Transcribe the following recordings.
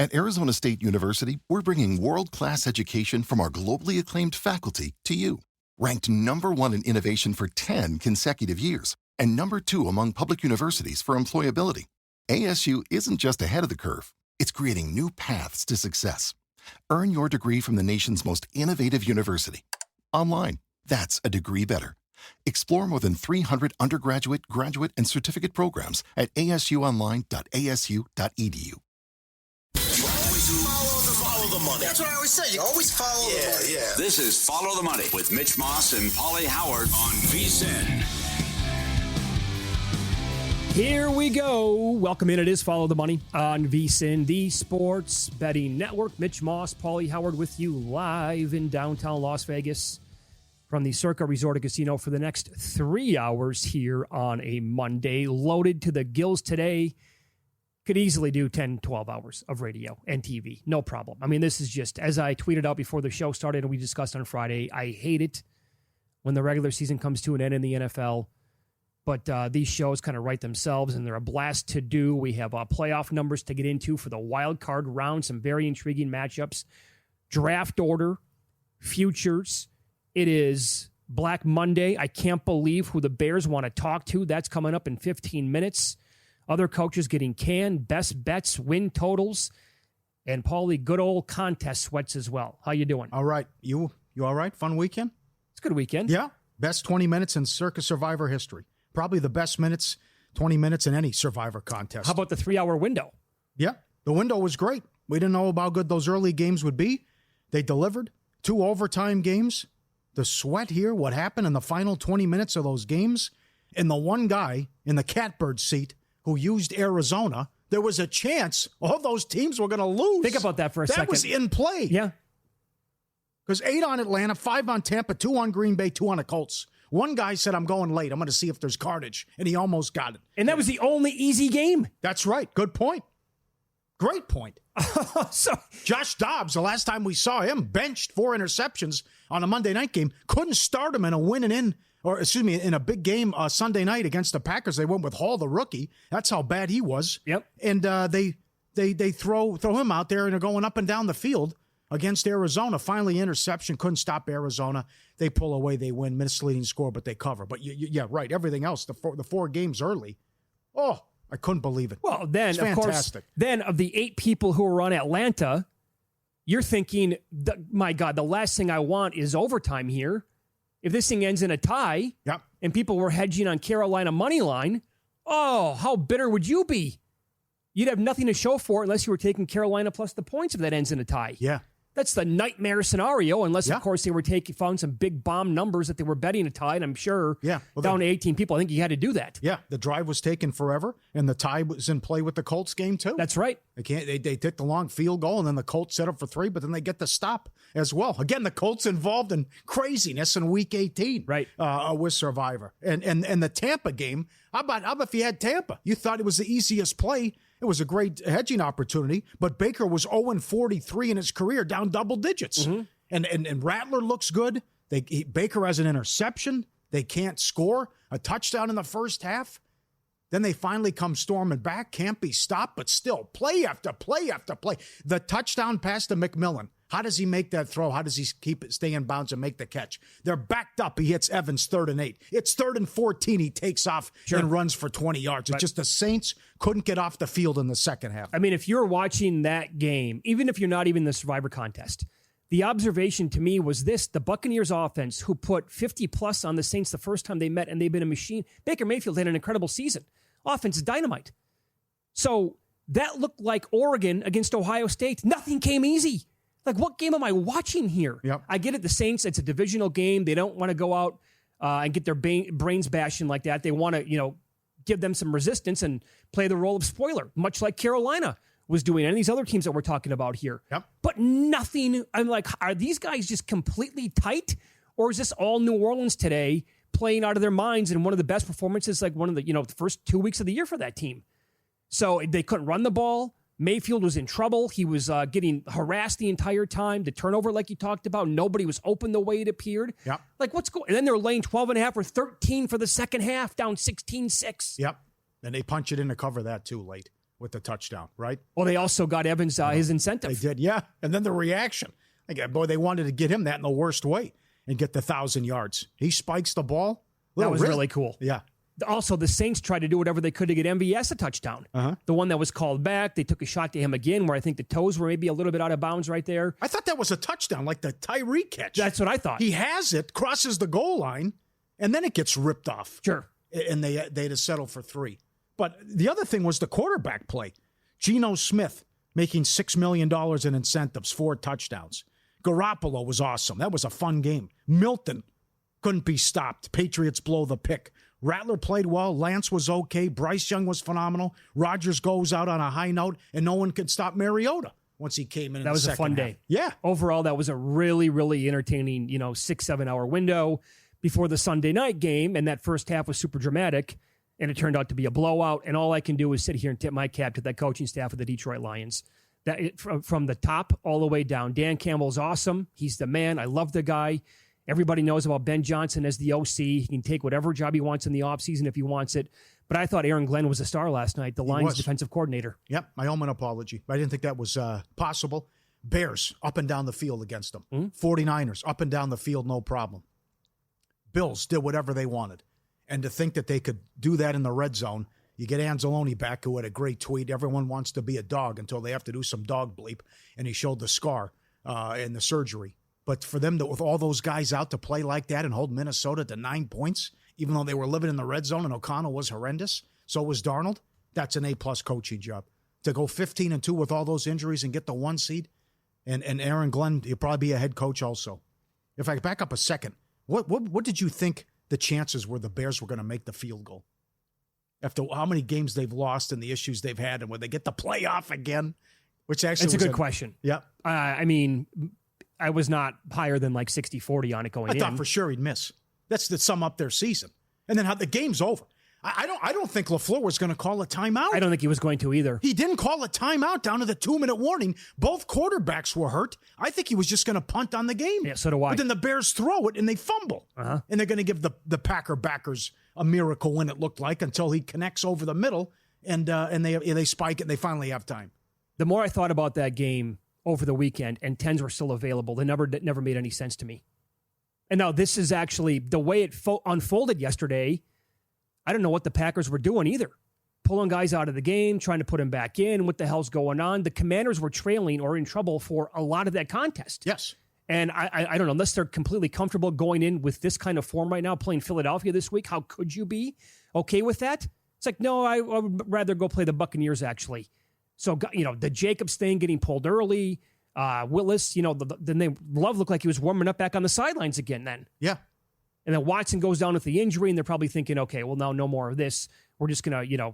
At Arizona State University, we're bringing world-class education from our globally acclaimed faculty to you. Ranked #1 in innovation for 10 consecutive years and #2 among public universities for employability, ASU isn't just ahead of the curve. It's creating new paths to success. Earn your degree from the nation's most innovative university. Online, that's a degree better. Explore more than 300 undergraduate, graduate, and certificate programs at asuonline.asu.edu. Follow the money. That's what I always say. You always follow the money. Yeah. This is Follow the Money with Mitch Moss and Pauly Howard on VSiN. Here we go. Welcome in. It is Follow the Money on VSiN, the Sports Betting Network. Mitch Moss, Pauly Howard with you live in downtown Las Vegas from the Circa Resort and Casino for the next 3 hours here on a Monday. Loaded to the gills today. Could easily do 10, 12 hours of radio and TV. No problem. I mean, this is just, as I tweeted out before the show started and we discussed on Friday, I hate it when the regular season comes to an end in the NFL. But these shows kind of write themselves, and they're a blast to do. We have playoff numbers to get into for the wild card round, some very intriguing matchups, draft order, futures. It is Black Monday. I can't believe who the Bears want to talk to. That's coming up in 15 minutes. Other coaches getting canned, best bets, win totals, and Pauly, good old contest sweats as well. How you doing? All right. You all right? Fun weekend? It's a good weekend. Yeah. Best 20 minutes in Circa Survivor history. Probably the best 20 minutes in any Survivor contest. How about the 3-hour window? Yeah. The window was great. We didn't know how good those early games would be. They delivered 2 overtime games. The sweat here, what happened in the final 20 minutes of those games, and the one guy in the catbird seat who used Arizona, there was a chance all those teams were going to lose. Think about that for a second. That was in play. Yeah. Because 8 on Atlanta, 5 on Tampa, 2 on Green Bay, 2 on the Colts. One guy said, I'm going late. I'm going to see if there's carnage. And he almost got it. And that was the only easy game. That's right. Good point. Great point. So Josh Dobbs, the last time we saw him, benched 4 interceptions on a Monday night game. Couldn't start him in a in a big game Sunday night against the Packers. They went with Hall, the rookie. That's how bad he was. Yep. And they throw him out there and they're going up and down the field against Arizona. Finally, interception. Couldn't stop Arizona. They pull away. They win. Misleading score, but they cover. But yeah, right. Everything else, the 4 games early. Oh, I couldn't believe it. Well, then, of course, of the 8 people who were on Atlanta, you're thinking, my God, the last thing I want is overtime here. If this thing ends in a tie, yep, and people were hedging on Carolina money line, oh, how bitter would you be? You'd have nothing to show for it unless you were taking Carolina plus the points if that ends in a tie. Yeah. That's the nightmare scenario, unless, of course, they were found some big bomb numbers that they were betting a tie, and I'm sure down to 18 people, I think you had to do that. Yeah, the drive was taken forever, and the tie was in play with the Colts game, too. That's right. They took the long field goal, and then the Colts set up for 3, but then they get the stop as well. Again, the Colts involved in craziness in Week 18 with Survivor. And the Tampa game, how about if you had Tampa? You thought it was the easiest play. It was a great hedging opportunity, but Baker was 0-43 in his career, down double digits. Mm-hmm. And Rattler looks good. Baker has an interception. They can't score a touchdown in the first half. Then they finally come storming back. Can't be stopped, but still, play after play after play. The touchdown pass to McMillan. How does he make that throw? How does he stay in bounds and make the catch? They're backed up. He hits Evans 3rd and 8. It's 3rd and 14. He takes off and runs for 20 yards. It's just the Saints couldn't get off the field in the second half. I mean, if you're watching that game, even if you're not even in the Survivor contest, the observation to me was this: the Buccaneers offense, who put 50 plus on the Saints the first time they met, and they've been a machine. Baker Mayfield had an incredible season. Offense is dynamite. So that looked like Oregon against Ohio State. Nothing came easy. Like, what game am I watching here? Yep. I get it. The Saints, it's a divisional game. They don't want to go out and get their brains bashing like that. They want to, give them some resistance and play the role of spoiler, much like Carolina was doing, and these other teams that we're talking about here. Yep. But nothing. I'm like, are these guys just completely tight, or is this all New Orleans today playing out of their minds and one of the best performances, like one of the, the first 2 weeks of the year for that team? So they couldn't run the ball. Mayfield was in trouble. He was getting harassed the entire time. The turnover, like you talked about, nobody was open the way it appeared. Yep. Like, what's going on? And then they're laying 12.5 or 13 for the second half, down 16-6. Yep. And they punch it in to cover that too late. with the touchdown, right? Well, they also got Evans his incentive. They did, yeah. And then the reaction. Boy, they wanted to get him that in the worst way and get the 1,000 yards. He spikes the ball. That was really cool. Yeah. Also, the Saints tried to do whatever they could to get MVS a touchdown. The one that was called back, they took a shot to him again where I think the toes were maybe a little bit out of bounds right there. I thought that was a touchdown, like the Tyree catch. That's what I thought. He has it, crosses the goal line, and then it gets ripped off. Sure. And they had to settle for 3. But the other thing was the quarterback play. Geno Smith making $6 million in incentives, 4 touchdowns. Garoppolo was awesome. That was a fun game. Milton couldn't be stopped. Patriots blow the pick. Rattler played well. Lance was okay. Bryce Young was phenomenal. Rodgers goes out on a high note, and no one could stop Mariota once he came in. That was a fun day. Yeah. Overall, that was a really, really entertaining, 6-7 hour window before the Sunday night game, and that first half was super dramatic, and it turned out to be a blowout. And all I can do is sit here and tip my cap to that coaching staff of the Detroit Lions. From the top all the way down. Dan Campbell's awesome. He's the man. I love the guy. Everybody knows about Ben Johnson as the OC. He can take whatever job he wants in the offseason if he wants it. But I thought Aaron Glenn was a star last night, the Lions defensive coordinator. Yep, my own apology. I didn't think that was possible. Bears, up and down the field against them. 49ers, up and down the field, no problem. Bills did whatever they wanted. And to think that they could do that in the red zone, you get Anzalone back, who had a great tweet. Everyone wants to be a dog until they have to do some dog bleep. And he showed the scar in the surgery. But for them, with all those guys out to play like that and hold Minnesota to 9 points, even though they were living in the red zone and O'Connell was horrendous, so was Darnold, that's an A-plus coaching job. To go 15-2 with all those injuries and get the 1 seed, and Aaron Glenn, he'll probably be a head coach also. If I back up a second, what did you think the chances were the Bears were going to make the field goal? After how many games they've lost and the issues they've had, and when they get the playoff again, which actually it's a good question. Yeah. I was not higher than like 60-40 on it going in. I thought for sure he'd miss. That's to sum up their season. And then how the game's over. I don't think LaFleur was going to call a timeout. I don't think he was going to either. He didn't call a timeout down to the 2-minute warning. Both quarterbacks were hurt. I think he was just going to punt on the game. Yeah, so do I. But then the Bears throw it and they fumble. And they're going to give the Packer backers a miracle win, it looked like, until he connects over the middle and they spike it and they finally have time. The more I thought about that game over the weekend, and 10s were still available, they never made any sense to me. And now this is actually the way it unfolded yesterday. I don't know what the Packers were doing either. Pulling guys out of the game, trying to put them back in. What the hell's going on? The Commanders were trailing or in trouble for a lot of that contest. Yes. And I don't know, unless they're completely comfortable going in with this kind of form right now, playing Philadelphia this week, how could you be okay with that? It's like, no, I would rather go play the Buccaneers, actually. So, the Jacobs thing getting pulled early, Willis, then Love looked like he was warming up back on the sidelines again then. Yeah. And then Watson goes down with the injury, and they're probably thinking, okay, well, now no more of this. We're just going to,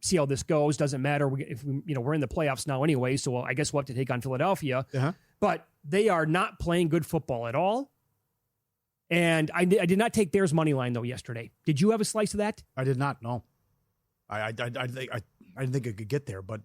see how this goes. Doesn't matter. We're in the playoffs now anyway, so I guess we'll have to take on Philadelphia. But they are not playing good football at all. And I did not take Bears money line, though, yesterday. Did you have a slice of that? I did not, no. I didn't think it could get there, but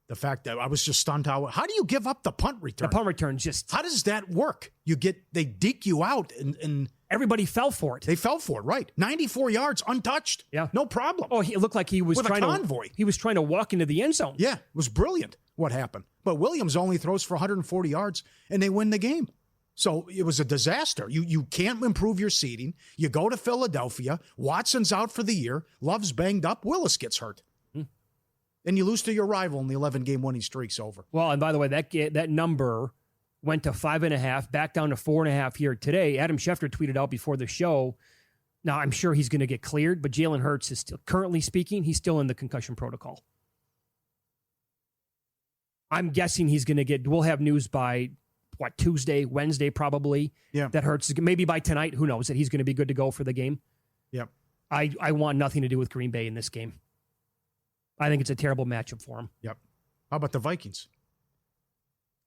the fact that I was just stunned how do you give up the punt return? The punt return how does that work? They deke you out and everybody fell for it. They fell for it, right. 94 yards untouched. Yeah. No problem. Oh, it looked like he was with trying a convoy. He was trying to walk into the end zone. Yeah, it was brilliant what happened. But Williams only throws for 140 yards and they win the game. So it was a disaster. You can't improve your seeding. You go to Philadelphia. Watson's out for the year. Love's banged up. Willis gets hurt. And you lose to your rival and the 11-game winning streak's over. Well, and by the way, that number went to 5.5, back down to 4.5 here today. Adam Schefter tweeted out before the show. Now, I'm sure he's going to get cleared, but Jalen Hurts is still, currently speaking, he's still in the concussion protocol. I'm guessing we'll have news by, Tuesday, Wednesday probably. Yeah. That Hurts, maybe by tonight, who knows, that he's going to be good to go for the game. Yep. I want nothing to do with Green Bay in this game. I think it's a terrible matchup for him. Yep. How about the Vikings?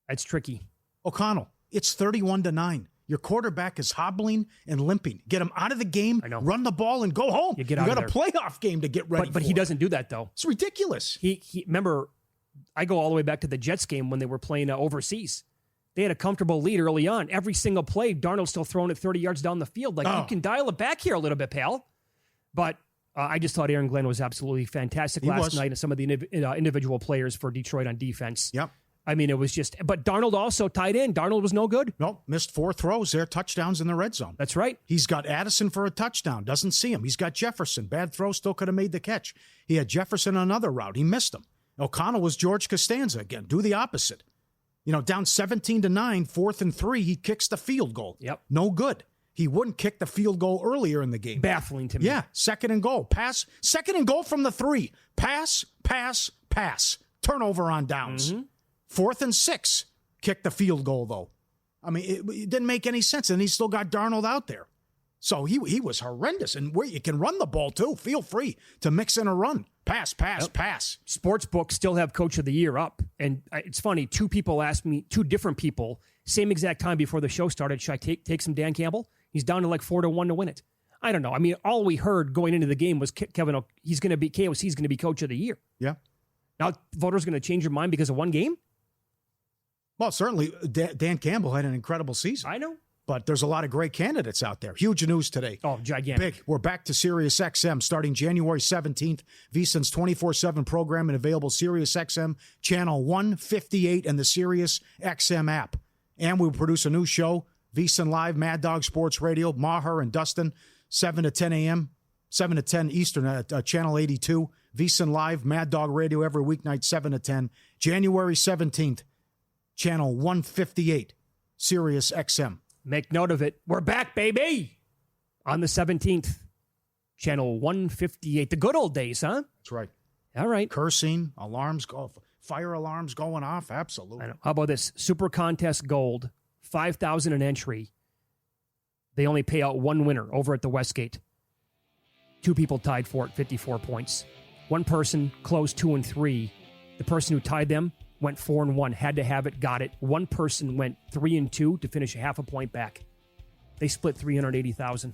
It's tricky. O'Connell, it's 31-9. Your quarterback is hobbling and limping. Get him out of the game, run the ball, and go home. You got a playoff game to get ready But he doesn't do that, though. It's ridiculous. He remember, I go all the way back to the Jets game when they were playing overseas. They had a comfortable lead early on. Every single play, Darnold's still throwing it 30 yards down the field. You can dial it back here a little bit, pal. But I just thought Aaron Glenn was absolutely fantastic last night, and some of the individual players for Detroit on defense. Yep. I mean, it was just, but Darnold also tied in. Darnold was no good. Nope, missed 4 throws there, touchdowns in the red zone. That's right. He's got Addison for a touchdown, doesn't see him. He's got Jefferson, bad throw, still could have made the catch. He had Jefferson on another route, he missed him. O'Connell was George Costanza again, do the opposite. Down 17-9, 4th and 3, he kicks the field goal. Yep. No good. He wouldn't kick the field goal earlier in the game. Baffling to me. Yeah, 2nd and goal. Pass. 2nd and goal from the 3. Pass, pass, pass. Turnover on downs. 4th and 6. Kick the field goal, though. I mean, it didn't make any sense, and he still got Darnold out there. So he was horrendous. And where you can run the ball, too. Feel free to mix in a run. Pass, pass, pass. Sportsbooks still have Coach of the Year up. And it's funny, two different people, same exact time before the show started, should I take some Dan Campbell? He's down to like 4-1 to win it. I don't know. I mean, all we heard going into the game was KOC's going to be Coach of the Year. Yeah. Now voters going to change your mind because of one game? Well, certainly Dan Campbell had an incredible season. I know. But there's a lot of great candidates out there. Huge news today. Oh, gigantic. Big. We're back to Sirius XM starting January 17th. VSiN's 24/7 program and available Sirius XM channel 158 and the Sirius XM app. And we'll produce a new show, VSiN Live, Mad Dog Sports Radio, Maher and Dustin, 7 to 10 a.m., 7 to 10 Eastern at Channel 82. VSiN Live, Mad Dog Radio every weeknight, 7 to 10. January 17th, Channel 158, Sirius XM. Make note of it. We're back, baby, on the 17th. Channel 158. The good old days, huh? That's right. All right. Cursing, fire alarms going off. Absolutely. I know. How about this? Super Contest Gold, $5,000 an entry. They only pay out one winner over at the Westgate. 2 people tied for it, 54 points. One person closed 2 and 3. The person who tied them went 4 and 1, had to have it, got it. One person went 3 and 2 to finish a half a point back. They split $380,000.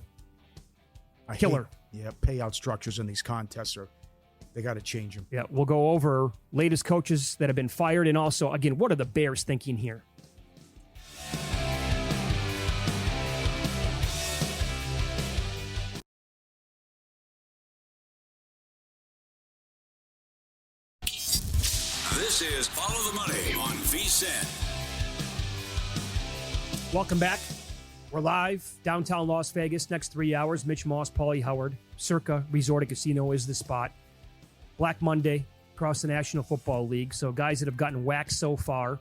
Killer. Payout structures in these contests they got to change them. Yeah, we'll go over latest coaches that have been fired, and also, again, what are the Bears thinking here? This is Follow the Money on VSiN. Welcome back. We're live, downtown Las Vegas, next 3 hours. Mitch Moss, Pauly Howard, Circa Resort and Casino is the spot. Black Monday across the National Football League. So guys that have gotten waxed so far.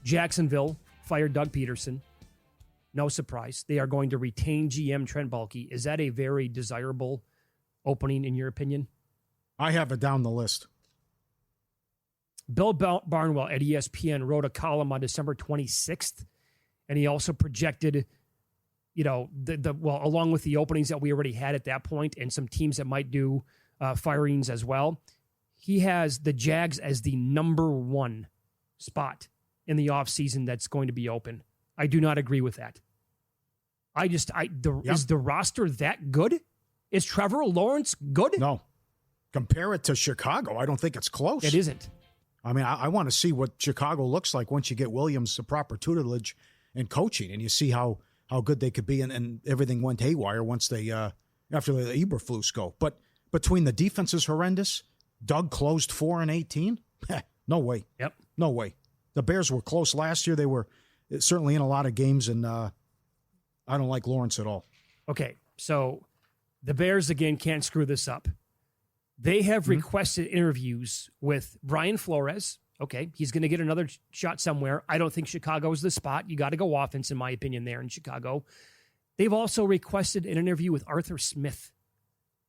Jacksonville fired Doug Peterson. No surprise. They are going to retain GM Trent Baalke. Is that a very desirable opening in your opinion? I have it down the list. Bill Barnwell at ESPN wrote a column on December 26th, and he also projected, along with the openings that we already had at that point and some teams that might do firings as well, he has the Jags as the number 1 spot in the offseason that's going to be open. I do not agree with that. Is the roster that good? Is Trevor Lawrence good? No. Compare it to Chicago. I don't think it's close. It isn't. I mean, I want to see what Chicago looks like once you get Williams the proper tutelage and coaching, and you see how good they could be, and everything went haywire once they after the Eberflus go. But between the defense is horrendous, Doug closed 4-18. No way. Yep. No way. The Bears were close last year. They were certainly in a lot of games, and I don't like Lawrence at all. Okay, so the Bears, again, can't screw this up. They have requested interviews with Brian Flores. Okay, he's going to get another shot somewhere. I don't think Chicago is the spot. You got to go offense, in my opinion, there in Chicago. They've also requested an interview with Arthur Smith.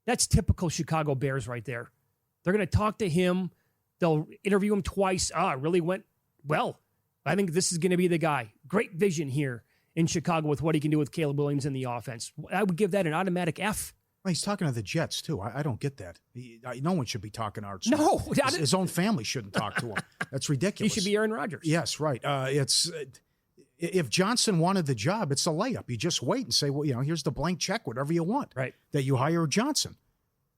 That's typical Chicago Bears right there. They're going to talk to him. They'll interview him twice. It really went well. I think this is going to be the guy. Great vision here in Chicago with what he can do with Caleb Williams in the offense. I would give that an automatic F. Well, he's talking to the Jets, too. I don't get that. No one should be talking to Art Smith. No. His own family shouldn't talk to him. That's ridiculous. He should be Aaron Rodgers. Yes, right. If Johnson wanted the job, it's a layup. You just wait and say, well, here's the blank check, whatever you want. Right. That you hire Johnson.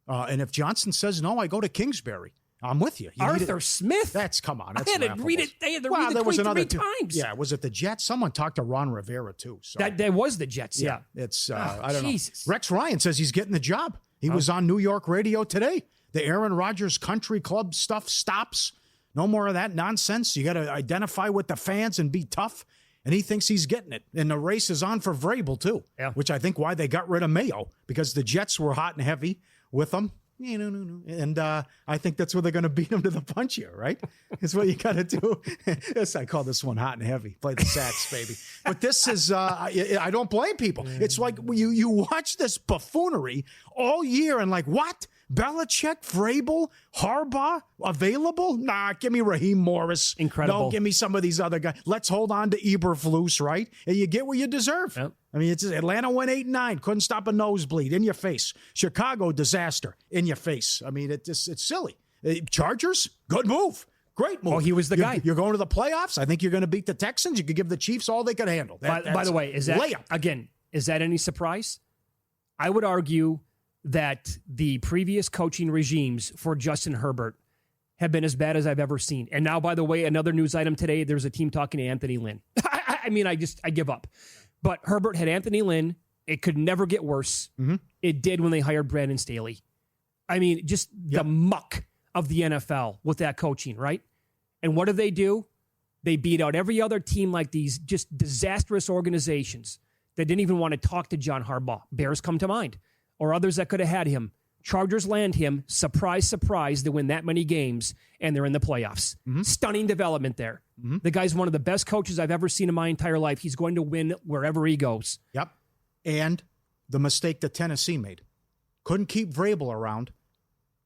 And if Johnson says, no, I go to Kingsbury. I'm with you. Arthur Smith? Come on. That's I had to read it. They had to read the tweet 3 times. Yeah, was it the Jets? Someone talked to Ron Rivera, too. So. That was the Jets, yeah. It's, I don't Jesus. know. Rex Ryan says he's getting the job. He was on New York radio today. The Aaron Rodgers Country Club stuff stops. No more of that nonsense. You got to identify with the fans and be tough. And he thinks he's getting it. And the race is on for Vrabel, too, which I think why they got rid of Mayo, because the Jets were hot and heavy with him. And I think that's where they're going to beat him to the punch here, right? It's what you got to do. I call this one hot and heavy. Play the sax, baby. But this is, I don't blame people. It's like you watch this buffoonery all year and like, what? Belichick, Vrabel, Harbaugh available? Nah, give me Raheem Morris. Incredible. No, give me some of these other guys. Let's hold on to Eberflus, right? And you get what you deserve. Yep. I mean, it's Atlanta went 8-9, couldn't stop a nosebleed, in your face. Chicago, disaster, in your face. I mean, it's silly. Chargers, good move. Great move. Oh, he was the guy. You're going to the playoffs. I think you're going to beat the Texans. You could give the Chiefs all they could handle. By the way, is that any surprise? I would argue that the previous coaching regimes for Justin Herbert have been as bad as I've ever seen. And now, by the way, another news item today, there's a team talking to Anthony Lynn. I mean, I give up. But Herbert had Anthony Lynn. It could never get worse. Mm-hmm. It did when they hired Brandon Staley. I mean, just the muck of the NFL with that coaching, right? And what do? They beat out every other team like these just disastrous organizations that didn't even want to talk to John Harbaugh. Bears come to mind. Or others that could have had him. Chargers land him. Surprise, surprise, they win that many games, and they're in the playoffs. Mm-hmm. Stunning development there. Mm-hmm. The guy's one of the best coaches I've ever seen in my entire life. He's going to win wherever he goes. Yep. And the mistake that Tennessee made. Couldn't keep Vrabel around.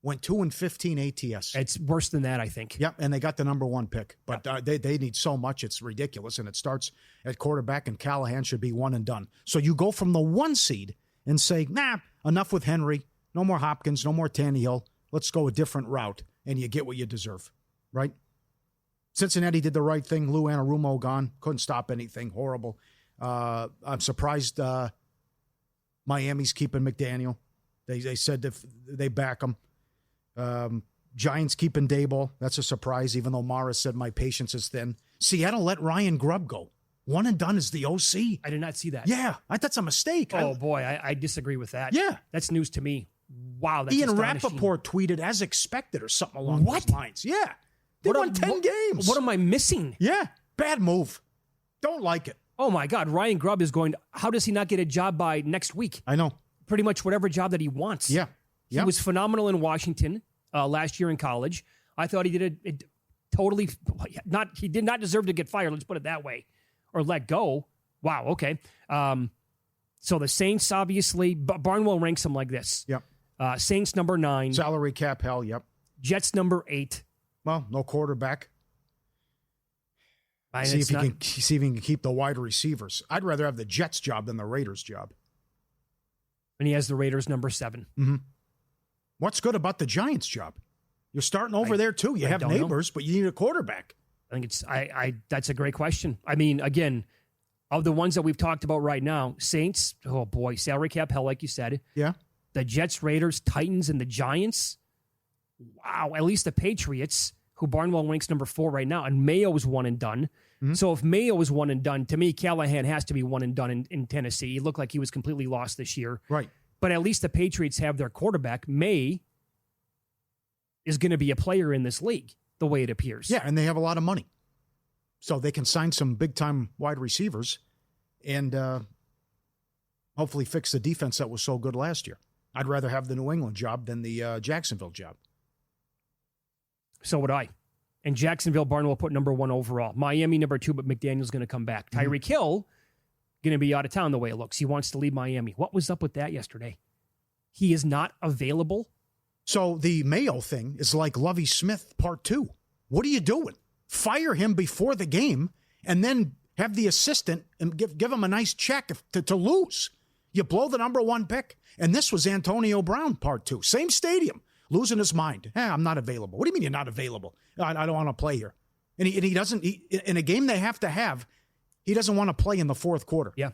Went 2-15 ATS. It's worse than that, I think. Yep, and they got the number one pick. But they need so much, it's ridiculous. And it starts at quarterback, and Callahan should be one and done. So you go from the 1 seed and say, enough with Henry. No more Hopkins, no more Tannehill. Let's go a different route, and you get what you deserve, right? Cincinnati did the right thing. Lou Anarumo gone. Couldn't stop anything. Horrible. I'm surprised Miami's keeping McDaniel. They said if they back him. Giants keeping Daboll. That's a surprise, even though Mara said my patience is thin. Seattle let Ryan Grubb go. One and done is the OC. I did not see that. Yeah, that's a mistake. Oh, boy, I disagree with that. Yeah. That's news to me. Wow, that's Ian astonishing. Rappaport tweeted as expected or something along those lines. Yeah. They won 10 games. What am I missing? Yeah, bad move. Don't like it. Oh, my God, Ryan Grubb is going to, how does he not get a job by next week? I know. Pretty much whatever job that he wants. Yeah. He was phenomenal in Washington last year in college. I thought he did it totally not. He did not deserve to get fired. Let's put it that way, or let go. Wow. Okay. So the Saints, obviously, Barnwell ranks them like this. Yep. Saints number 9. Salary cap hell. Yep. Jets number 8. Well, no quarterback. See if he can keep the wide receivers. I'd rather have the Jets job than the Raiders job. And he has the Raiders number 7. Mm-hmm. What's good about the Giants job? You're starting over there too. You have neighbors, but you need a quarterback. I think it's that's a great question. I mean, again, of the ones that we've talked about right now, Saints, oh boy, salary cap hell, like you said. Yeah. The Jets, Raiders, Titans, and the Giants. Wow. At least the Patriots, who Barnwell ranks number 4 right now, and Mayo is one and done. Mm-hmm. So if Mayo is one and done, to me, Callahan has to be one and done in Tennessee. He looked like he was completely lost this year. Right. But at least the Patriots have their quarterback. May is going to be a player in this league, the way it appears. Yeah, and they have a lot of money. So they can sign some big-time wide receivers and hopefully fix the defense that was so good last year. I'd rather have the New England job than the Jacksonville job. So would I. And Jacksonville, Barnwell put number 1 overall. Miami number 2, but McDaniel's going to come back. Tyreek Hill going to be out of town the way it looks. He wants to leave Miami. What was up with that yesterday? He is not available. So the Mayo thing is like Lovie Smith part 2. What are you doing? Fire him before the game and then have the assistant and give him a nice check to lose. You blow the number 1 pick. And this was Antonio Brown part 2. Same stadium. Losing his mind. I'm not available. What do you mean you're not available? I don't want to play here. And he doesn't, in a game they have to have, he doesn't want to play in the fourth quarter. Yeah.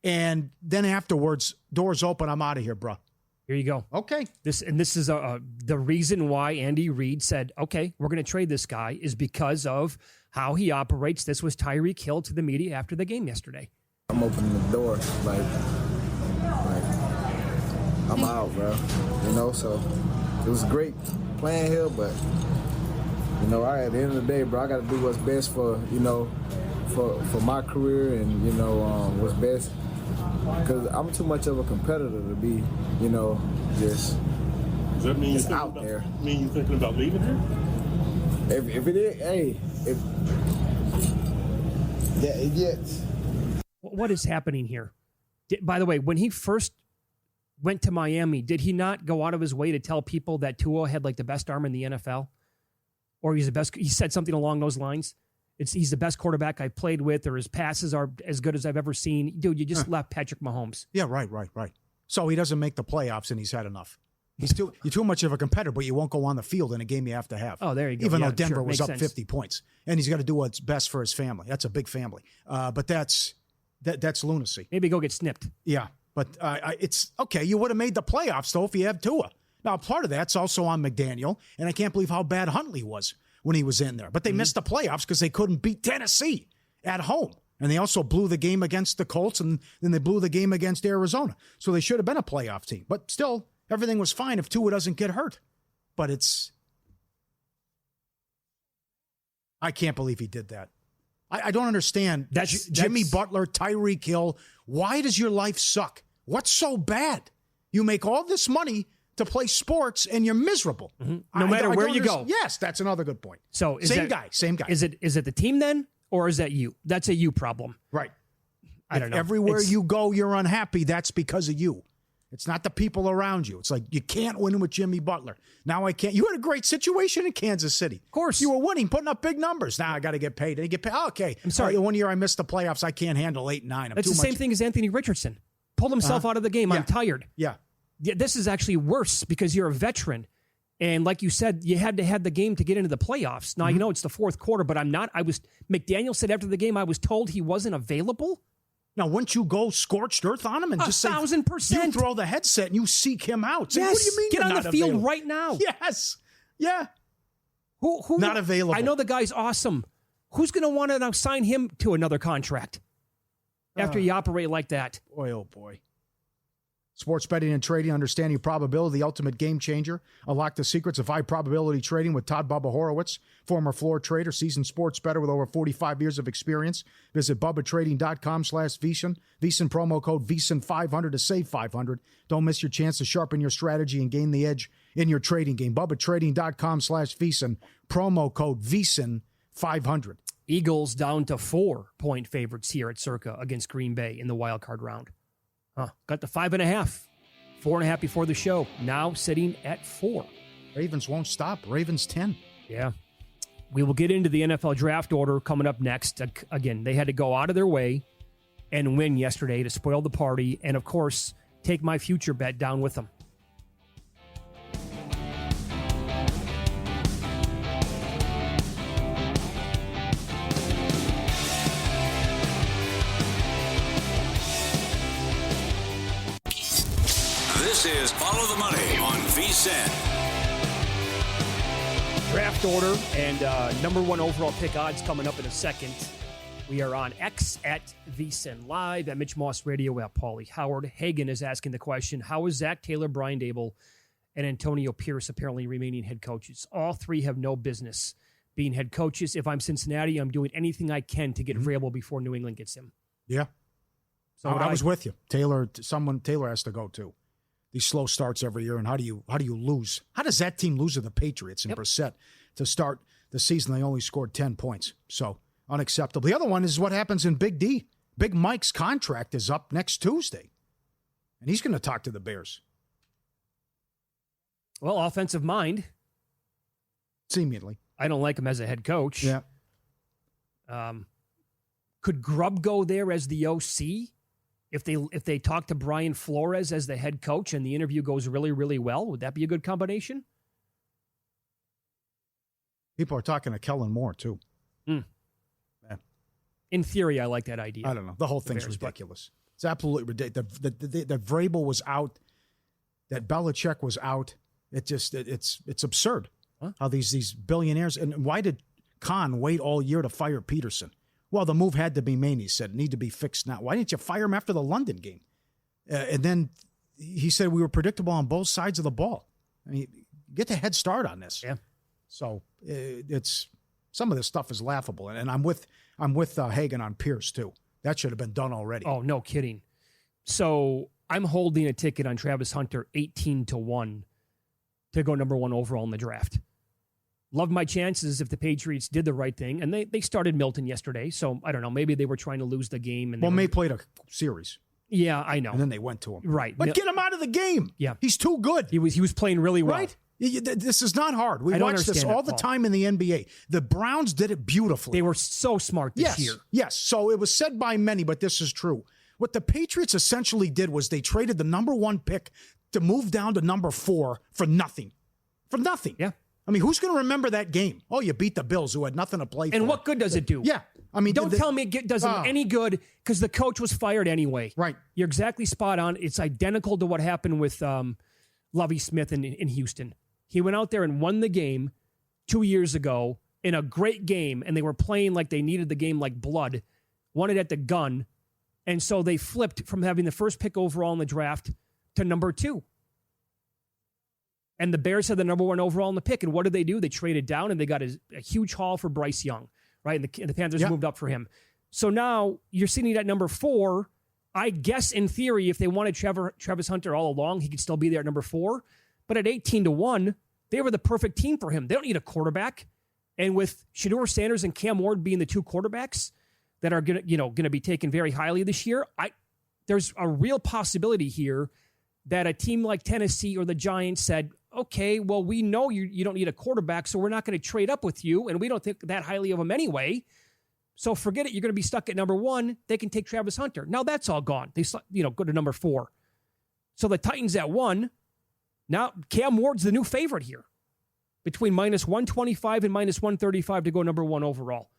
And then afterwards, doors open, I'm out of here, bro. Here you go. Okay. This is the reason why Andy Reid said, okay, we're going to trade this guy is because of how he operates. This was Tyreek Hill to the media after the game yesterday. I'm opening the door, like I'm out, bro. So it was great playing here, but at the end of the day, bro, I got to do what's best for for my career and what's best, because I'm too much of a competitor to be just. Does that mean you're out there? Mean you thinking about leaving here? If it is, hey, it gets. What is happening here? By the way, when he first went to Miami, did he not go out of his way to tell people that Tua had like the best arm in the NFL? Or he's the best? He said something along those lines. He's the best quarterback I've played with, or his passes are as good as I've ever seen. Dude, you just left Patrick Mahomes. Yeah, right. So he doesn't make the playoffs, and he's had enough. You're too much of a competitor, but you won't go on the field in a game you have to have. Oh, there you go. Even though Denver was up sense. 50 points, and he's got to do what's best for his family. That's a big family. But that's lunacy. Maybe go get snipped. Yeah, but it's okay. You would have made the playoffs though if you had Tua. Now part of that's also on McDaniel, and I can't believe how bad Huntley was when he was in there. But they missed the playoffs because they couldn't beat Tennessee at home. And they also blew the game against the Colts, and then they blew the game against Arizona. So they should have been a playoff team. But still, everything was fine if Tua doesn't get hurt. But I can't believe he did that. I don't understand. That's Jimmy Butler, Tyreek Hill. Why does your life suck? What's so bad? You make all this money to play sports, and you're miserable. No matter where you go. Yes, that's another good point. So same guy. Is it the team then, or is that you? That's a you problem. Right. I don't know. Everywhere you go, you're unhappy. That's because of you. It's not the people around you. It's like you can't win with Jimmy Butler. Now I can't. You had a great situation in Kansas City. Of course. You were winning, putting up big numbers. Now I got to get paid. Okay. I'm sorry. One year I missed the playoffs. I can't handle 8 and 9. It's the same thing as Anthony Richardson. Pulled himself out of the game. Yeah. I'm tired. Yeah. This is actually worse because you're a veteran. And like you said, you had to have the game to get into the playoffs. Now, it's the fourth quarter, but I'm not. McDaniel said after the game, I was told he wasn't available. Now, wouldn't you go scorched earth on him and just say 1,000%? You throw the headset and you seek him out. Say, Yes. what do you mean Get you're on not the field available? right now. Yes. Yeah. Who not available? I know the guy's awesome. Who's going to want to now sign him to another contract after you operate like that? Boy, oh boy. Sports betting and trading, understanding probability, the ultimate game changer. Unlock the secrets of high probability trading with Todd Bubba Horowitz, former floor trader, seasoned sports bettor with over 45 years of experience. Visit BubbaTrading.com/VSiN. VSiN promo code VSiN500 to save $500. Don't miss your chance to sharpen your strategy and gain the edge in your trading game. BubbaTrading.com/VSiN. Promo code VSiN500. Eagles down to 4-point favorites here at Circa against Green Bay in the wild card round. Got the 5.5. 4.5 before the show. Now sitting at 4. Ravens won't stop. Ravens 10. Yeah. We will get into the NFL draft order coming up next. Again, they had to go out of their way and win yesterday to spoil the party. And, of course, take my future bet down with them. This is Follow the Money on VSiN. Draft order and number one overall pick odds coming up in a second. We are on X at VSiN Live, at Mitch Moss Radio, at Pauly Howard. Hagen is asking the question, how is Zach Taylor, Brian Dable, and Antonio Pierce apparently remaining head coaches? All three have no business being head coaches. If I'm Cincinnati, I'm doing anything I can to get Vrabel before New England gets him. Yeah. So I was with you. Taylor has to go too. These slow starts every year, and how do you lose? How does that team lose to the Patriots and Brissett to start the season? They only scored 10 points, so unacceptable. The other one is what happens in Big D. Big Mike's contract is up next Tuesday, and he's going to talk to the Bears. Well, offensive mind. Seemingly. I don't like him as a head coach. Yeah. Could Grubb go there as the OC? If they talk to Brian Flores as the head coach and the interview goes really, really well, would that be a good combination? People are talking to Kellen Moore, too. Yeah. In theory, I like that idea. I don't know. The whole thing's ridiculous. It's absolutely ridiculous. That Vrabel was out, that Belichick was out. It's absurd how these billionaires, and why did Khan wait all year to fire Peterson? Well, the move had to be made, he said. It need to be fixed now. Why didn't you fire him after the London game? And then he said we were predictable on both sides of the ball. I mean, get the head start on this. Yeah. So it's some of this stuff is laughable, and I'm with Hagan on Pierce too. That should have been done already. Oh, no kidding. So I'm holding a ticket on Travis Hunter 18-1 to go number 1 overall in the draft. Love my chances if the Patriots did the right thing, and they started Milton yesterday. So I don't know. Maybe they were trying to lose the game. And May played a series. Yeah, I know. And then they went to him. Right. But get him out of the game. Yeah. He's too good. He was playing really well. Right? This is not hard. We watch this all the time in the NBA. The Browns did it beautifully. They were so smart this year. Yes. So it was said by many, but this is true. What the Patriots essentially did was they traded the number 1 pick to move down to number 4 for nothing. For nothing. Yeah. I mean, who's going to remember that game? Oh, you beat the Bills, who had nothing to play for. And what good does it do? Yeah. I mean, don't tell me it does them any good because the coach was fired anyway. Right. You're exactly spot on. It's identical to what happened with Lovie Smith in Houston. He went out there and won the game 2 years ago in a great game, and they were playing like they needed the game like blood, won it at the gun, and so they flipped from having the first pick overall in the draft to number 2. And the Bears had the number 1 overall in the pick, and what did they do? They traded down, and they got a huge haul for Bryce Young, right? And the Panthers moved up for him. So now you're sitting at number 4. I guess in theory, if they wanted Travis Hunter all along, he could still be there at number 4. But at 18-1, they were the perfect team for him. They don't need a quarterback. And with Shedeur Sanders and Cam Ward being the 2 quarterbacks that are gonna be taken very highly this year, there's a real possibility here that a team like Tennessee or the Giants said, okay, well, we know you don't need a quarterback, so we're not going to trade up with you, and we don't think that highly of him anyway. So forget it. You're going to be stuck at number 1. They can take Travis Hunter. Now that's all gone. They go to number 4. So the Titans at 1. Now Cam Ward's the new favorite here, between minus 125 and minus 135 to go number 1 overall.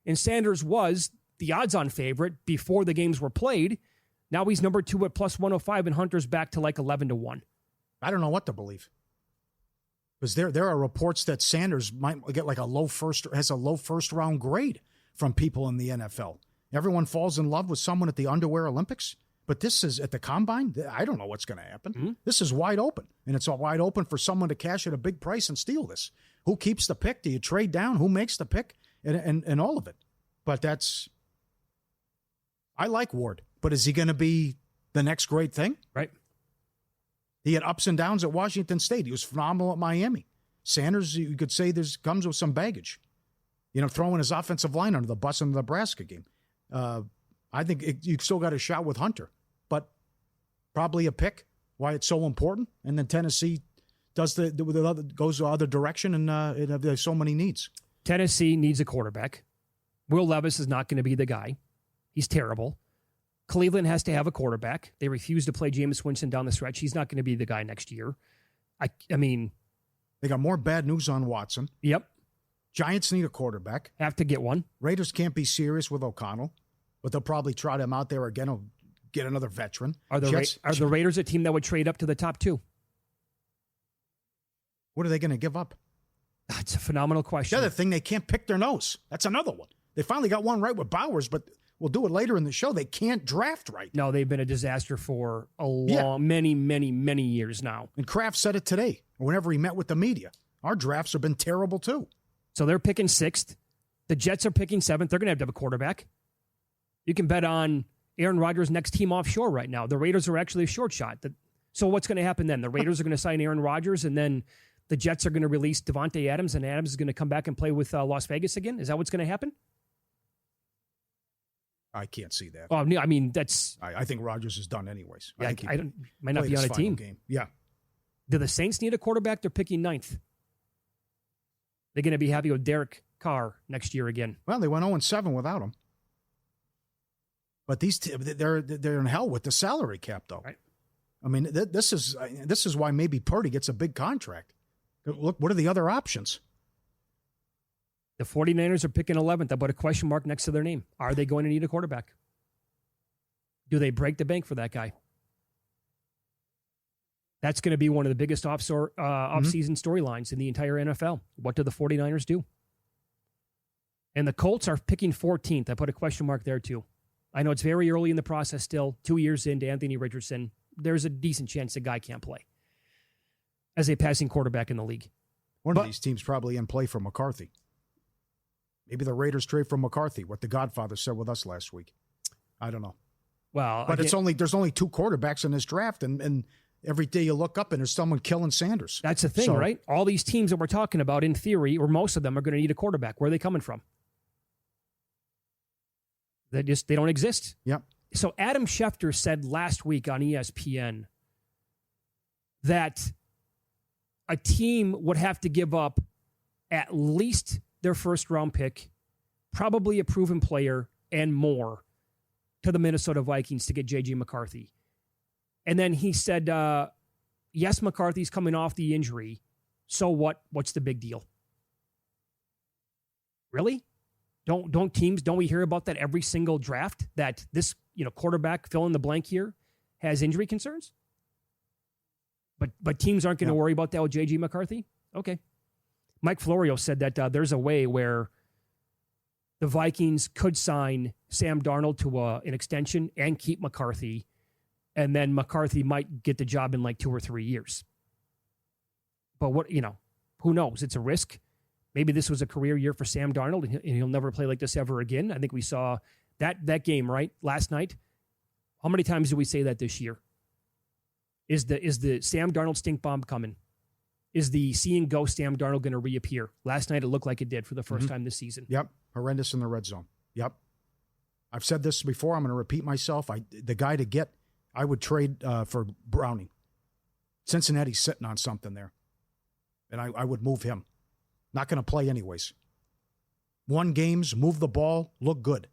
And Sanders was the odds-on favorite before the games were played. Now he's number 2 at plus 105, and Hunter's back to like 11-1. I don't know what to believe. Because there are reports that Sanders might get like a low first round grade from people in the NFL. Everyone falls in love with someone at the Underwear Olympics, but this is at the Combine. I don't know what's going to happen. Mm-hmm. This is wide open, and it's all wide open for someone to cash at a big price and steal this. Who keeps the pick? Do you trade down? Who makes the pick? And all of it. But I like Ward, but is he going to be the next great thing? Right. He had ups and downs at Washington State. He was phenomenal at Miami. Sanders, you could say, comes with some baggage. Throwing his offensive line under the bus in the Nebraska game. I think you've still got a shot with Hunter, but probably a pick. Why it's so important, and then Tennessee does goes the other direction, and there's so many needs. Tennessee needs a quarterback. Will Levis is not going to be the guy. He's terrible. Cleveland has to have a quarterback. They refuse to play Jameis Winston down the stretch. He's not going to be the guy next year. I mean, they got more bad news on Watson. Yep. Giants need a quarterback. Have to get one. Raiders can't be serious with O'Connell, but they'll probably trot him out there again. Or get another veteran. Are the Raiders a team that would trade up to the top 2? What are they going to give up? That's a phenomenal question. The other thing, they can't pick their nose. That's another one. They finally got one right with Bowers, but we'll do it later in the show. They can't draft right. No, they've been a disaster for many, many, many years now. And Kraft said it today, or whenever he met with the media. Our drafts have been terrible, too. So they're picking 6th. The Jets are picking 7th. They're going to have a quarterback. You can bet on Aaron Rodgers' next team offshore right now. The Raiders are actually a short shot. So what's going to happen then? The Raiders are going to sign Aaron Rodgers, and then the Jets are going to release Devontae Adams, and Adams is going to come back and play with Las Vegas again? Is that what's going to happen? I can't see that. Oh, I mean, that's... I think Rodgers is done anyways. Yeah, I might not be on a team. Game. Yeah. Do the Saints need a quarterback? They're picking 9th. They're going to be happy with Derek Carr next year again. Well, they went 0-7 without him. But they're in hell with the salary cap, though. Right. I mean, this is why maybe Purdy gets a big contract. Look, what are the other options? The 49ers are picking 11th. I put a question mark next to their name. Are they going to need a quarterback? Do they break the bank for that guy? That's going to be one of the biggest off-season storylines in the entire NFL. What do the 49ers do? And the Colts are picking 14th. I put a question mark there, too. I know it's very early in the process still, 2 years into Anthony Richardson. there's a decent chance the guy can't play as a passing quarterback in the league. One of these teams probably in play for McCarthy. Maybe the Raiders trade for McCarthy, what the Godfather said with us last week. I don't know. Well, but there's only 2 quarterbacks in this draft, and every day you look up and there's someone killing Sanders. That's the thing, right? All these teams that we're talking about, in theory, or most of them, are going to need a quarterback. Where are they coming from? They don't exist. Yep. So Adam Schefter said last week on ESPN that a team would have to give up at least their first-round pick, probably a proven player, and more to the Minnesota Vikings to get J.J. McCarthy. And then he said, yes, McCarthy's coming off the injury. So what? What's the big deal? Really? Don't we hear about that every single draft, that this, quarterback, fill in the blank here, has injury concerns? But teams aren't going to worry about that with J.J. McCarthy? Okay. Mike Florio said that there's a way where the Vikings could sign Sam Darnold to an extension and keep McCarthy, and then McCarthy might get the job in like 2 or 3 years. But who knows? It's a risk. Maybe this was a career year for Sam Darnold, and he'll never play like this ever again. I think we saw that game, right, last night. How many times did we say that this year? Is the Sam Darnold stink bomb coming? Is the seeing ghost Sam Darnold going to reappear? Last night it looked like it did for the first time this season. Yep. Horrendous in the red zone. Yep. I've said this before. I'm going to repeat myself. The guy to get, I would trade for Browning. Cincinnati's sitting on something there. And I would move him. Not going to play anyways. Won games, move the ball, look good.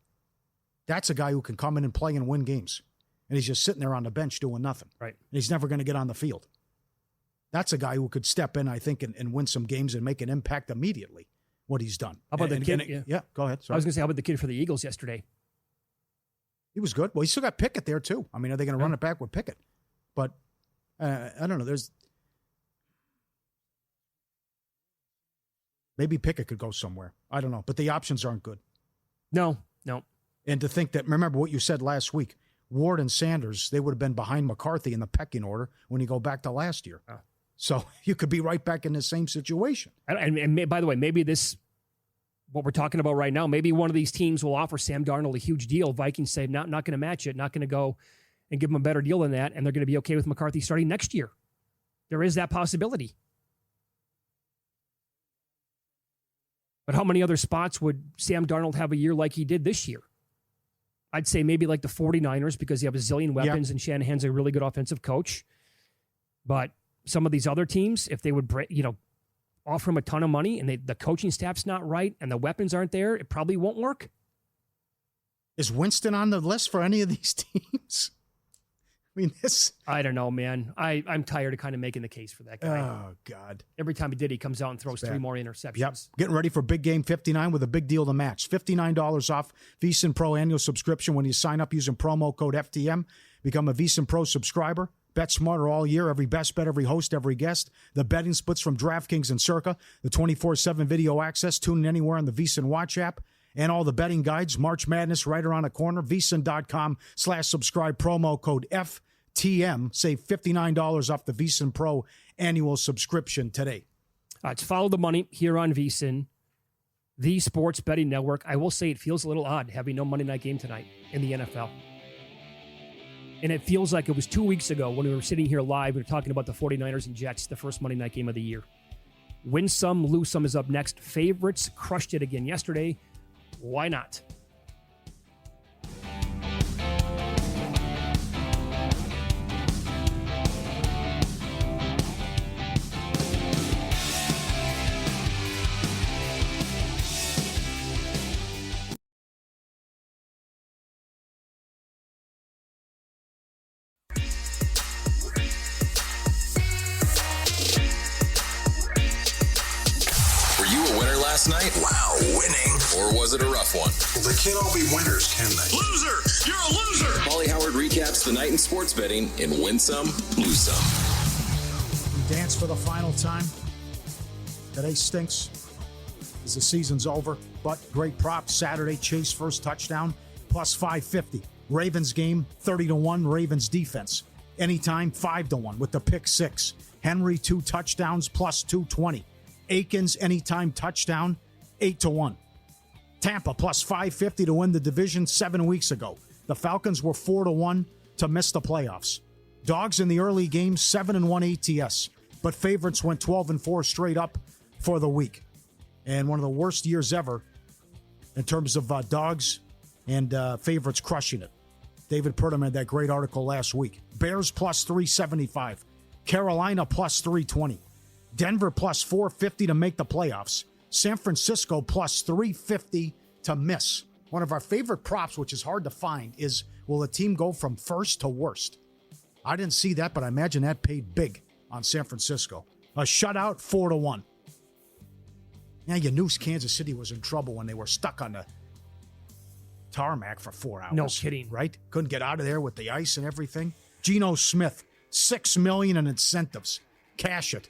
That's a guy who can come in and play and win games. And he's just sitting there on the bench doing nothing. Right. And he's never going to get on the field. That's a guy who could step in, I think, and win some games and make an impact immediately, what he's done. How about the kid? Yeah, go ahead. Sorry. I was going to say, how about the kid for the Eagles yesterday? He was good. Well, he still got Pickett there, too. I mean, are they going to run it back with Pickett? But I don't know. Maybe Pickett could go somewhere. I don't know. But the options aren't good. No. And to think that, remember what you said last week, Ward and Sanders, they would have been behind McCarthy in the pecking order when you go back to last year. Oh. So you could be right back in the same situation. And by the way, maybe what we're talking about right now, maybe one of these teams will offer Sam Darnold a huge deal. Vikings say, not going to match it, not going to go and give him a better deal than that, and they're going to be okay with McCarthy starting next year. There is that possibility. But how many other spots would Sam Darnold have a year like he did this year? I'd say maybe like the 49ers, because you have a zillion weapons and Shanahan's a really good offensive coach. But some of these other teams, if they would, offer him a ton of money and the coaching staff's not right and the weapons aren't there, it probably won't work. Is Winston on the list for any of these teams? I mean, I don't know, man. I'm tired of kind of making the case for that guy. Oh, God. Every time he did, he comes out and throws 3 more interceptions. Yep. Getting ready for Big Game 59 with a big deal to match. $59 off VSiN Pro annual subscription when you sign up using promo code FTM. Become a VSiN Pro subscriber. Bet smarter all year. Every best bet, every host, every guest. The betting splits from DraftKings and Circa. The 24/7 video access. Tune in anywhere on the VSiN Watch app. And all the betting guides. March Madness right around the corner. VSiN.com/subscribe. Promo code FTM. Save $59 off the VSiN Pro annual subscription today. It's Follow the Money here on VSiN, the sports betting network. I will say it feels a little odd having no Monday night game tonight in the NFL. And it feels like it was 2 weeks ago when we were sitting here live. We were talking about the 49ers and Jets, the first Monday night game of the year. Win some, lose some is up next. Favorites crushed it again yesterday. Why not? Last night? Wow, winning. Or was it a rough one? Well, they can't all be winners, can they? Loser! You're a loser! Pauly Howard recaps the night in sports betting in Win Some, Lose Some. We dance for the final time. Today stinks as the season's over, but great props. Saturday, Chase first touchdown, plus 550. Ravens game, 30-1, Ravens defense. anytime 5-1 with the pick six. Henry 2 touchdowns plus 220. Akins anytime touchdown 8-1. Tampa plus 550 to win the division 7 weeks ago. The Falcons were 4-1 to miss the playoffs. Dogs in the early games 7-1 ATS, but favorites went 12-4 straight up for the week. And one of the worst years ever in terms of dogs and favorites crushing it. David Purdom had that great article last week. Bears plus 375. Carolina plus 320. Denver plus 450 to make the playoffs. San Francisco plus 350 to miss. One of our favorite props, which is hard to find, is will a team go from first to worst? I didn't see that, but I imagine that paid big on San Francisco. A shutout 4-1. Now you knew Kansas City was in trouble when they were stuck on the tarmac for 4 hours. No kidding. Right? Couldn't get out of there with the ice and everything. Geno Smith, $6 million in incentives. Cash it.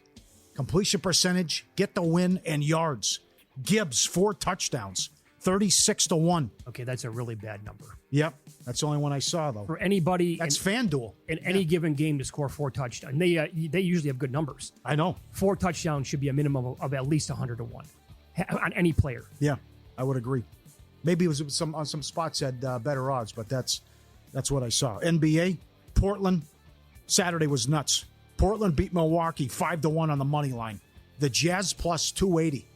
Completion percentage, get the win, and yards. Gibbs, 4 touchdowns, 36-1. Okay, that's a really bad number. Yep, that's the only one I saw, though. For anybody... That's FanDuel. In any given game to score 4 touchdowns. They usually have good numbers. I know. 4 touchdowns should be a minimum of at least 100-1 on any player. Yeah, I would agree. Maybe it was on some spots had better odds, but that's what I saw. NBA, Portland, Saturday was nuts. Portland beat Milwaukee 5-1 on the money line. The Jazz plus 280.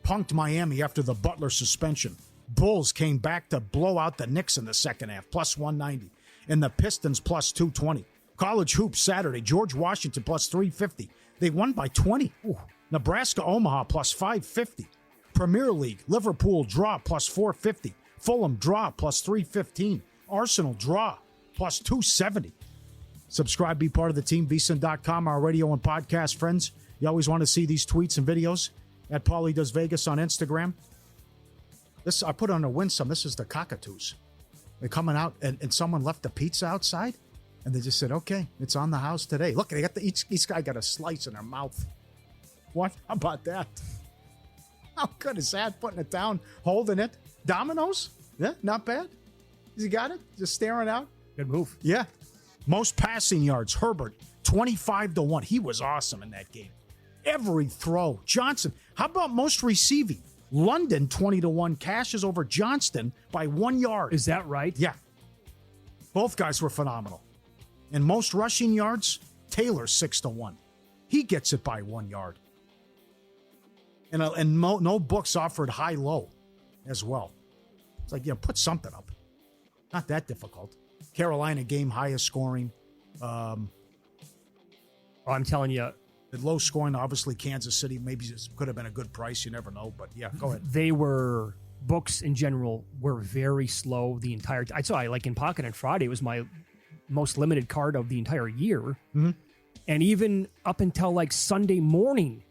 Punked Miami after the Butler suspension. Bulls came back to blow out the Knicks in the second half, plus 190. And the Pistons plus 220. College hoops Saturday, George Washington plus 350. They won by 20. Ooh. Nebraska Omaha plus 550. Premier League, Liverpool draw plus 450. Fulham draw plus 315. Arsenal draw plus 270. Subscribe, be part of the team, vsin.com, our radio and podcast friends. You always want to see these tweets and videos at Pauly Does Vegas on Instagram. This I put on a Winsome. This is the Cockatoos. They're coming out, and someone left the pizza outside, and they just said, okay, it's on the house today. Look, they got each guy got a slice in their mouth. What? How about that? How good is that? Putting it down, holding it. Domino's? Yeah, not bad. He got it? Just staring out? Good move. Yeah. Most passing yards, Herbert, 25-1. He was awesome in that game. Every throw. Johnson. How about most receiving? London, 20-1. Cashes over Johnston by 1 yard. Is that right? Yeah. Both guys were phenomenal. And most rushing yards, Taylor, 6-1. He gets it by 1 yard. And no books offered high-low as well. It's like, put something up. Not that difficult. Carolina game highest scoring. I'm telling you. The low scoring, obviously, Kansas City. Maybe this could have been a good price. You never know. But, yeah, go ahead. Books in general were very slow the entire time. I saw, like in Pocket on Friday, it was my most limited card of the entire year. Mm-hmm. And even up until like Sunday morning,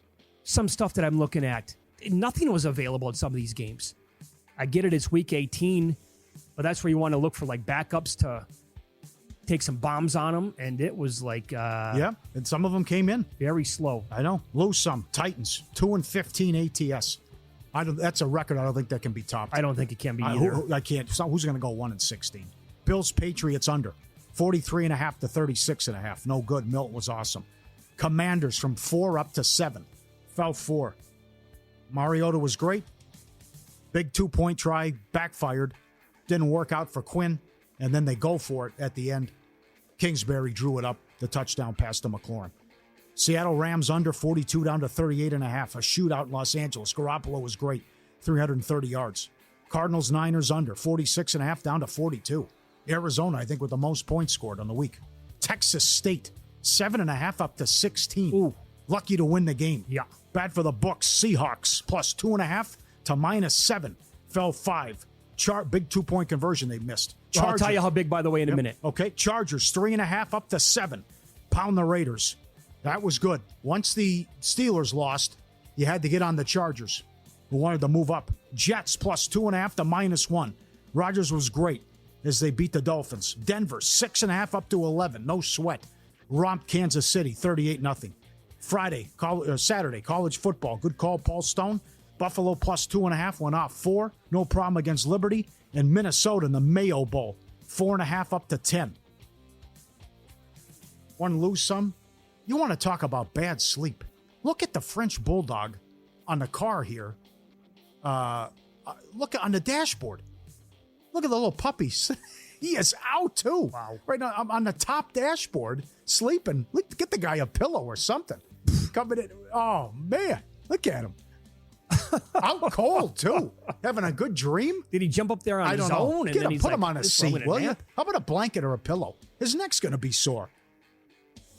some stuff that I'm looking at, nothing was available in some of these games. I get it, it's week 18, but that's where you want to look for like backups to take some bombs on them, and it was like... yeah, and some of them came in. Very slow. I know. Lose some. Titans, 2-15 ATS. That's a record I don't think that can be topped. I don't think it can be either. I can't. So who's going to go 1-16? Bills, Patriots under. 43.5 to 36.5. No good. Milton was awesome. Commanders from 4 up to 7. Fell 4. Mariota was great. Big 2-point try. Backfired. Didn't work out for Quinn. And then they go for it at the end. Kingsbury drew it up. The touchdown pass to McLaurin. Seattle Rams under 42 down to 38.5. A shootout in Los Angeles. Garoppolo was great. 330 yards. Cardinals Niners under 46.5 down to 42. Arizona, I think, with the most points scored on the week. Texas State, 7.5 up to 16. Ooh. Lucky to win the game. Yeah. Bad for the books. Seahawks, plus 2.5 to -7. Fell 5. Big 2-point conversion they missed. Well, I'll tell you how big, by the way, in a minute. Okay. Chargers, 3.5 up to 7. Pound the Raiders. That was good. Once the Steelers lost, you had to get on the Chargers, who wanted to move up. Jets, plus 2.5 to -1. Rodgers was great as they beat the Dolphins. Denver, 6.5 up to 11. No sweat. Romped Kansas City, 38-0. Saturday, college football. Good call, Paul Stone. Buffalo plus 2.5 went off 4. No problem against Liberty. And Minnesota in the Mayo Bowl, 4.5 up to 10. Want to lose some? You want to talk about bad sleep? Look at the French Bulldog on the car here. Look on the dashboard. Look at the little puppies. He is out, too. Wow. Right now, I'm on the top dashboard, sleeping. Get the guy a pillow or something. Coming in. Oh, man. Look at him. Out cold, too. Having a good dream. Did he jump up there on his own? Get him, put him on a seat, will you? How about a blanket or a pillow? His neck's going to be sore.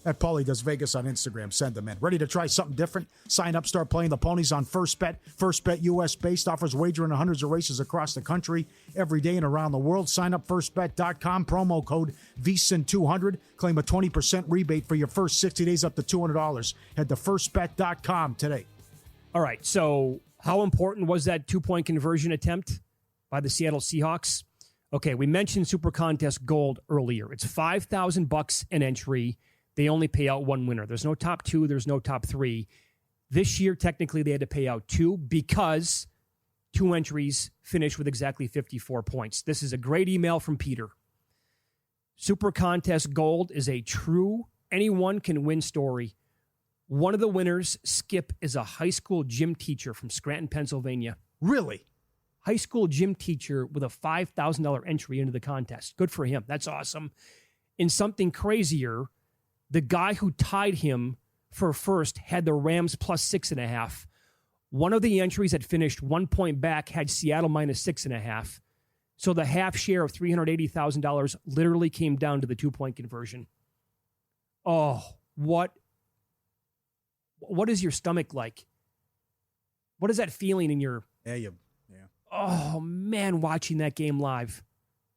At Pauly Does Vegas on Instagram. Send them in. Ready to try something different? Sign up, start playing the ponies on First Bet. First Bet US-based, offers wagering on hundreds of races across the country every day and around the world. Sign up firstbet.com, promo code VSIN200. Claim a 20% rebate for your first 60 days up to $200. Head to firstbet.com today. All right, so how important was that 2-point conversion attempt by the Seattle Seahawks? Okay, we mentioned Super Contest Gold earlier. It's $5,000 an entry. They only pay out one winner. There's no top 2. There's no top 3. This year, technically, they had to pay out 2 because 2 entries finished with exactly 54 points. This is a great email from Peter. Super Contest Gold is a true anyone can win story. One of the winners, Skip, is a high school gym teacher from Scranton, Pennsylvania. Really? High school gym teacher with a $5,000 entry into the contest. Good for him. That's awesome. In something crazier, the guy who tied him for first had the Rams plus 6.5. One of the entries that finished 1 point back had Seattle minus 6.5. So the half share of $380,000 literally came down to the 2-point conversion. Oh, what is your stomach like? What is that feeling in your... Yeah. Oh, man, watching that game live.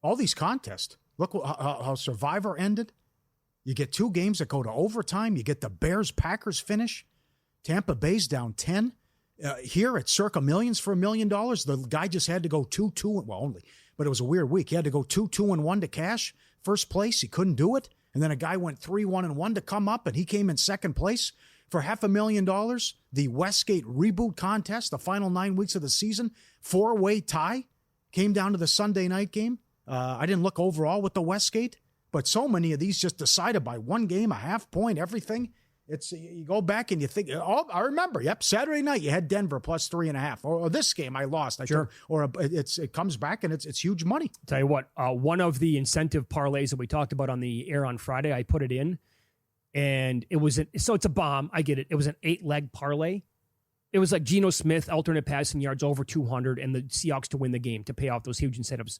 All these contests. Look how Survivor ended. You get 2 games that go to overtime. You get the Bears-Packers finish. Tampa Bay's down 10. Here at Circa Millions for $1 million, the guy just had to go 2-2. Well, only, but it was a weird week. He had to go 2-2-1 to cash. First place, he couldn't do it. And then a guy went 3-1-1 to come up, and he came in second place for $500,000. The Westgate Reboot Contest, the final 9 weeks of the season, 4-way tie, came down to the Sunday night game. I didn't look overall with the Westgate. But so many of these just decided by 1 game, a half point, everything. It's you go back and you think, oh, I remember. Yep, Saturday night you had Denver plus 3.5. Or this game I lost. Sure. It comes back and it's huge money. Tell you what, one of the incentive parlays that we talked about on the air on Friday, I put it in, and it was so it's a bomb. I get it. It was an 8-leg parlay. It was like Geno Smith alternate passing yards over 200 and the Seahawks to win the game to pay off those huge incentives.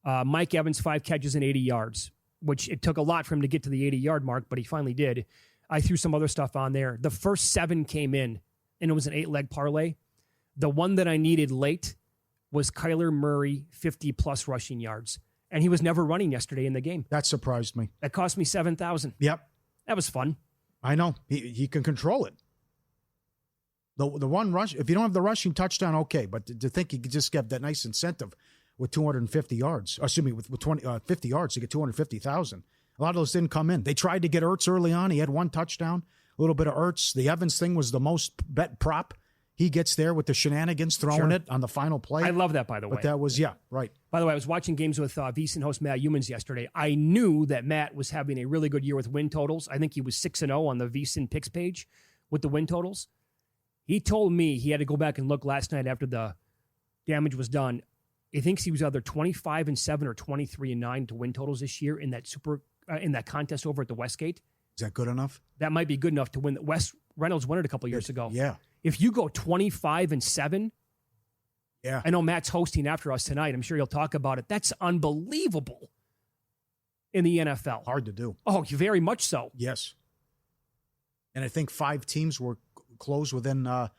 Mike Evans 5 catches and 80 yards. Which it took a lot for him to get to the 80-yard mark, but he finally did. I threw some other stuff on there. The first 7 came in, and it was an 8-leg parlay. The one that I needed late was Kyler Murray, 50-plus rushing yards. And he was never running yesterday in the game. That surprised me. That cost me $7,000. Yep. That was fun. I know. He can control it. The one rush, if you don't have the rushing touchdown, okay. But to think you could just get that nice incentive with 250 yards, with 50 yards to get 250,000. A lot of those didn't come in. They tried to get Ertz early on. He had 1 touchdown, a little bit of Ertz. The Evans thing was the most bet prop. He gets there with the shenanigans, throwing it on the final play. I love that, by the way. But that was, right. By the way, I was watching games with VSiN host Matt Humans yesterday. I knew that Matt was having a really good year with win totals. I think he was 6-0 on the VSiN picks page with the win totals. He told me he had to go back and look last night after the damage was done. He thinks he was either 25-7 or 23-9 to win totals this year in that contest over at the Westgate. Is that good enough? That might be good enough to win. Wes Reynolds won it a couple years ago. Yeah. If you go 25-7, yeah. I know Matt's hosting after us tonight. I'm sure he'll talk about it. That's unbelievable in the NFL. Hard to do. Oh, very much so. Yes. And I think 5 teams were close within a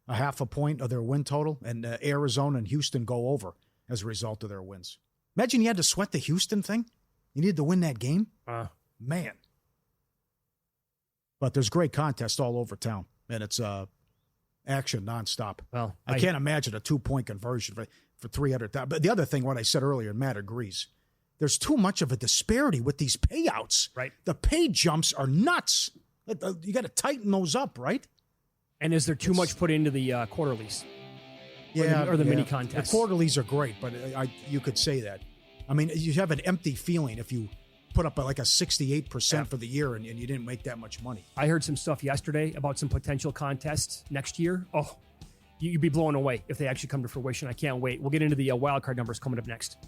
half a point of their win total, and Arizona and Houston go over as a result of their wins. Imagine you had to sweat the Houston thing. You needed to win that game. Man. But there's great contests all over town, and it's action nonstop. Well, I can't imagine a 2-point conversion for 300,000. But the other thing, what I said earlier, and Matt agrees, there's too much of a disparity with these payouts. Right. The pay jumps are nuts. You got to tighten those up, right? And is there too much put into the quarterlies? Yeah, or the mini contests. The quarterlies are great, but you could say that. I mean, you have an empty feeling if you put up like a 68% for the year and you didn't make that much money. I heard some stuff yesterday about some potential contests next year. Oh, you'd be blown away if they actually come to fruition. I can't wait. We'll get into the wild card numbers coming up next.